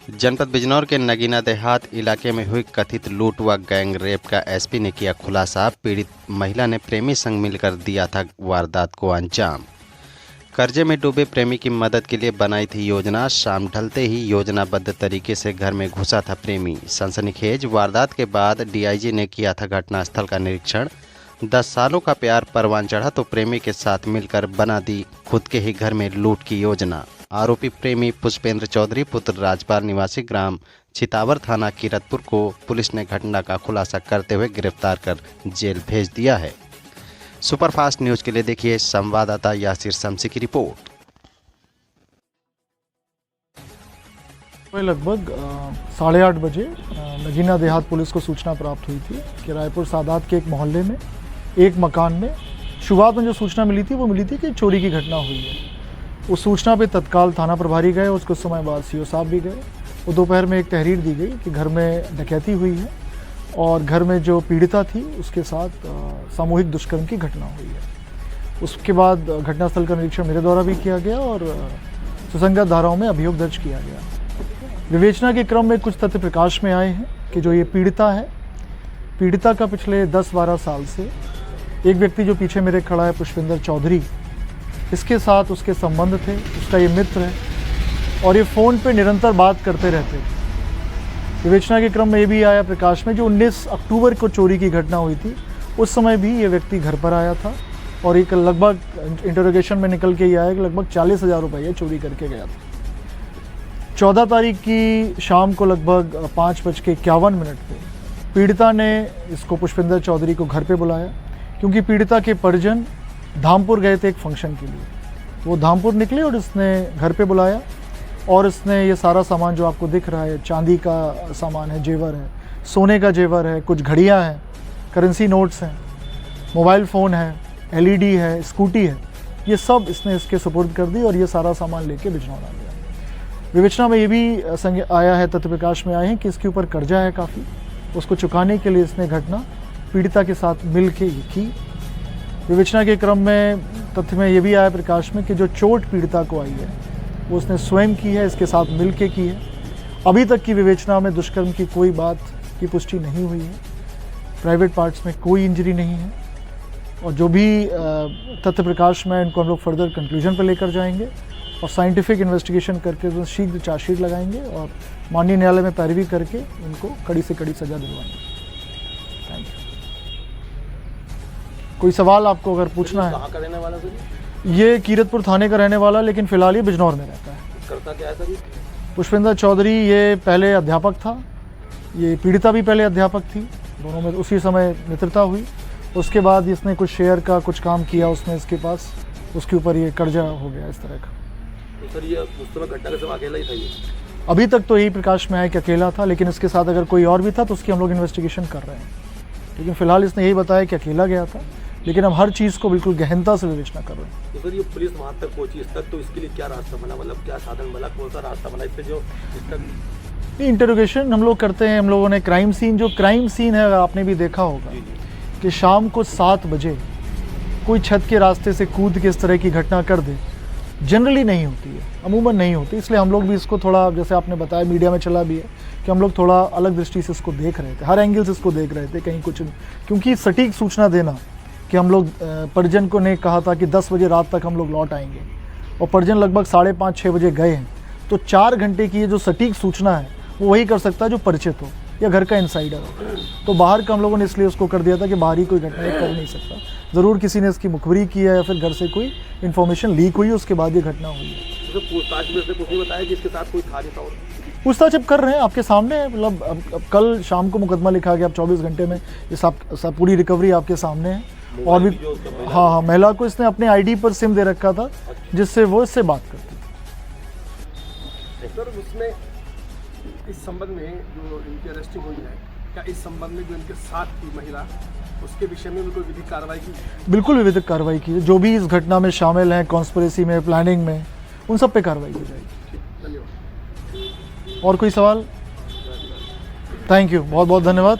जनपद बिजनौर के नगीना देहात इलाके में हुई कथित लूट व गैंग रेप का एसपी ने किया खुलासा। पीड़ित महिला ने प्रेमी संग मिलकर दिया था वारदात को अंजाम। कर्जे में डूबे प्रेमी की मदद के लिए बनाई थी योजना। शाम ढलते ही योजनाबद्ध तरीके से घर में घुसा था प्रेमी। सनसनीखेज वारदात के बाद डीआईजी ने किया था घटनास्थल का निरीक्षण। 10 सालों का प्यार परवान चढ़ा तो प्रेमी के साथ मिलकर बना दी खुद के ही घर में लूट की योजना। आरोपी प्रेमी पुष्पेंद्र चौधरी पुत्र राजपाल निवासी ग्राम छितावर थाना कीरतपुर को पुलिस ने घटना का खुलासा करते हुए गिरफ्तार कर जेल भेज दिया है। सुपरफास्ट न्यूज के लिए देखिए संवाददाता यासिर शमसी की रिपोर्ट। लगभग 8:30 बजे नगीना देहात पुलिस को सूचना प्राप्त हुई थी कि रायपुर सादात के एक मोहल्ले में एक मकान में शुरुआत में जो सूचना मिली थी वो मिली थी कि चोरी की घटना हुई है। उस सूचना पे तत्काल थाना प्रभारी गए। उसके समय बाद सीओ साहब भी गए। वो दोपहर में एक तहरीर दी गई कि घर में डकैती हुई है और घर में जो पीड़िता थी उसके साथ सामूहिक दुष्कर्म की घटना हुई है। उसके बाद घटनास्थल का निरीक्षण मेरे द्वारा भी किया गया और सुसंगत धाराओं में अभियोग दर्ज किया गया। विवेचना के क्रम में कुछ तथ्य प्रकाश में आए हैं कि जो ये पीड़िता है, पीड़िता का पिछले 10-12 साल से एक व्यक्ति जो पीछे मेरे खड़ा है पुष्पेंद्र चौधरी, इसके साथ उसके संबंध थे। उसका ये मित्र है और ये फ़ोन पे निरंतर बात करते रहते थे। विवेचना के क्रम में ये भी आया प्रकाश में जो 19 अक्टूबर को चोरी की घटना हुई थी उस समय भी ये व्यक्ति घर पर आया था और एक लगभग इंटरोगेशन में निकल के ये आया कि लगभग 40,000 रुपये चोरी करके गया था। 14 तारीख की शाम को लगभग 5:51 पे पीड़िता ने इसको पुष्पेंद्र चौधरी को घर पे बुलाया क्योंकि पीड़िता के परिजन धामपुर गए थे एक फंक्शन के लिए। वो धामपुर निकले और इसने घर पे बुलाया और इसने ये सारा सामान जो आपको दिख रहा है, चांदी का सामान है, जेवर है, सोने का जेवर है, कुछ घड़ियां हैं, करेंसी नोट्स हैं, मोबाइल फ़ोन है, एलईडी है, स्कूटी है, ये सब इसने इसके सुपुर्द कर दी और ये सारा सामान लेके बिजनौर आ गया। विवेचना में ये भी आया है, तथ्य प्रकाश में आए हैं कि इसके ऊपर कर्जा है काफ़ी। उसको चुकाने के लिए इसने घटना पीड़िता के साथ मिल के की। विवेचना के क्रम में तथ्य में ये भी आया प्रकाश में कि जो चोट पीड़िता को आई है वो उसने स्वयं की है, इसके साथ मिल के की है। अभी तक की विवेचना में दुष्कर्म की कोई बात की पुष्टि नहीं हुई है। प्राइवेट पार्ट्स में कोई इंजरी नहीं है और जो भी तथ्य प्रकाश में इनको हम लोग फर्दर कंक्लूजन पर लेकर जाएंगे और साइंटिफिक इन्वेस्टिगेशन करके शीघ्र चार्जशीट लगाएंगे और माननीय न्यायालय में पैरवी करके उनको कड़ी से कड़ी सजा दिलवाएंगे। Thank you. कोई सवाल आपको अगर पूछना है? कहाँ का रहने वाला सर? ये कीरतपुर थाने का रहने वाला, लेकिन फिलहाल ये बिजनौर में रहता है। करता क्या है सर? पुष्पेंद्र चौधरी ये पहले अध्यापक था, ये पीड़िता भी पहले अध्यापक थी, दोनों में उसी समय मित्रता हुई। उसके बाद इसने कुछ शेयर का कुछ काम किया उसने इसके पास, उसके ऊपर ये कर्जा हो गया इस तरह का। तो सर ये उस समय घटना के समय अकेला ही था ये? अभी तक तो यही प्रकाश में आया कि अकेला था, लेकिन इसके साथ अगर कोई और भी था तो उसकी हम लोग इन्वेस्टिगेशन कर रहे हैं। लेकिन फिलहाल इसने यही बताया कि अकेला गया था, लेकिन हम हर चीज़ को बिल्कुल गहनता से विवेचना कर रहे हैं। तो सर ये पुलिस वहाँ तक पहुँची इस तक, तो इसके लिए क्या रास्ता बना, मतलब क्या साधन बना, कौन सा रास्ता बना इससे जो इस तक? ये इंटरोगेशन हम लोग करते हैं। हम लोगों ने क्राइम सीन है, आपने भी देखा होगा कि शाम को 7 बजे कोई छत के रास्ते से कूद के इस तरह की घटना कर दे, जनरली नहीं होती है, अमूमन नहीं होती। इसलिए हम लोग भी इसको थोड़ा, जैसे आपने बताया मीडिया में चला भी है कि हम लोग थोड़ा अलग दृष्टि से इसको देख रहे थे, हर एंगल से इसको देख रहे थे कहीं कुछ, क्योंकि सटीक सूचना देना कि हम लोग परिजन को ने कहा था कि 10 बजे रात तक हम लोग लौट आएंगे और परिजन लगभग 5:30-6 बजे गए हैं, तो 4 घंटे की ये जो सटीक सूचना है वो वही कर सकता है जो परिचित हो या घर का इनसाइडर हो। तो बाहर का हम लोगों ने इसलिए उसको कर दिया था कि बाहरी कोई घटना कर नहीं सकता। ज़रूर किसी ने इसकी मुखबिरी की है या फिर घर से कोई इन्फॉर्मेशन लीक हुई, उसके बाद ये घटना हुई है। तो पूछताछ में से कुछ नहीं बताया कि इसके साथ कोई था नहीं था? पूछताछ अब कर रहे हैं, आपके सामने है। मतलब अब कल शाम को मुकदमा लिखा गया, अब 24 घंटे में ये सब पूरी रिकवरी आपके सामने है। और भी हाँ, महिला को इसने अपने आईडी पर सिम दे रखा था जिससे वो इससे बात करती थी। सर उसमें इस संबंध में जो इनकी अरेस्टिंग हुई है, क्या इस संबंध में जो इनके साथ थी महिला, उसके विषय में भी कोई विधिक कार्रवाई की? बिल्कुल विधिक कार्रवाई की, जो भी इस घटना में शामिल हैं, कॉन्स्पिरेसी में, प्लानिंग में, उन सब पे कार्रवाई की जाएगी। धन्यवाद। और कोई सवाल? थैंक यू, बहुत बहुत धन्यवाद।